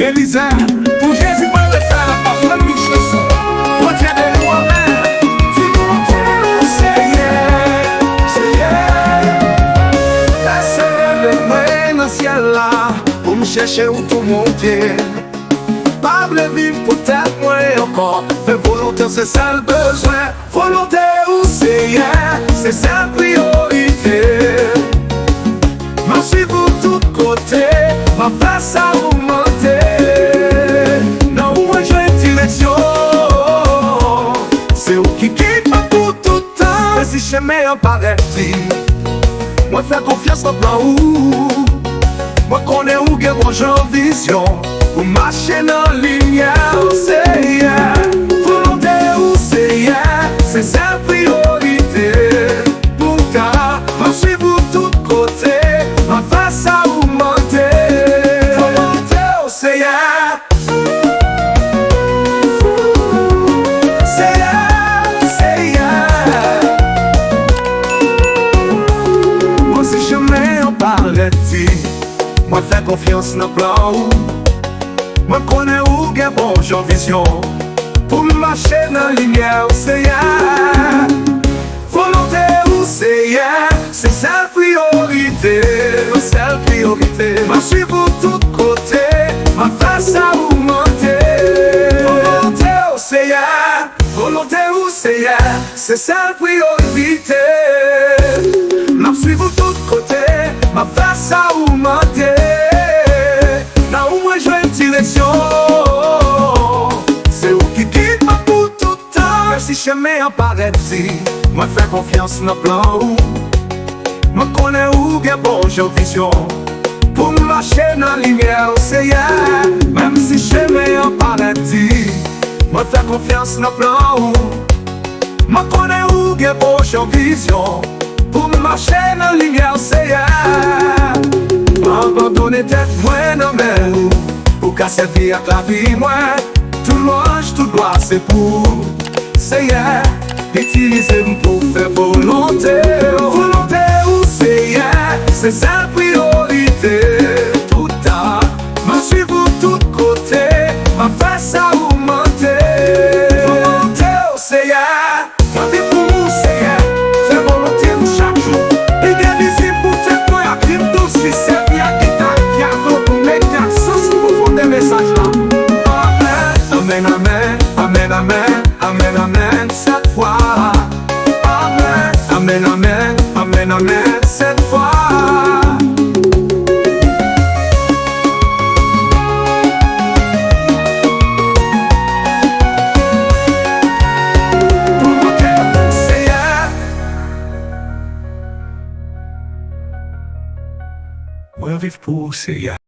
Élisa, pour Jésus, moi le faire la force, la louche le son. Retiens-les moi-même. Dis-moi, c'est yeah. Laissez les mains dans le ciel là, pour me chercher où tout monter. Pas me vivre pour tête moi encore. Mais volonté, c'est ça le besoin. Volonté ou c'est yeah, c'est sa priorité. M'en suis pour tous côtés, ma face à augmenter. Non, moi j'ai une direction. C'est où qui quitte pas pour tout temps. Mais si chemin en paraît, moi fais confiance dans plan où. Moi connais où que moi j'ai vision. Ou marcher dans la lumière, c'est yeah. Volonté ou c'est yeah, c'est sa priorité. Pour ta, m'en suis pour tous côtés, ma face à augmenter. Volonté ou c'est yeah. C'est yeah, c'est yeah. Moi si jamais on paraît-il, moi fais confiance dans le plan. Moi connais où que bon j'ai vision. Pour marcher dans la lumière, c'est yeah. Volonté ou c'est yeah, c'est sa priorité. C'est la priorité. Moi je suis pour tous côtés, ma face à augmenter. Volonté ou c'est yeah, volonté ou c'est yeah, c'est sa priorité. Moi je suis pour tous côtés, ma face à augmenter. Là où moi je veux une direction, c'est où qui quitte pas pour tout temps. Même si chemin en paraît-il, moi fais confiance dans le plan où. Moi connais où que bon j'ai vision. Pour marcher dans la lumière, c'est yeah. Même si chemin en paraît-il, moi fais confiance dans le plan où. Moi connais où que bon j'ai vision. Pour marcher dans la lumière, c'est yeah. Abandonner tête moi dans mes roues. Pour qu'à servir avec la vie moi. Tout louange, tout gloire c'est pour. C'est yeah. Utiliser pour faire volonté. Volonté ou c'est yeah, c'est sa priorité. Tout à m'en suis pour tous côtés, ma face à augmenter. Volonté ou c'est yeah, ma vie pour nous c'est yeah. Fais volonté nous chaque jour. Il est visible pour tête moi à crime douce. Si c'est bien qui t'a pour mettre l'accent sur le fond des messages là. Amen, amen, amen, amen, amen, amen, cette fois. Amen, amen, amen, amen, amen, cette fois. C'est yeah. Moi vivre pour c'est yeah.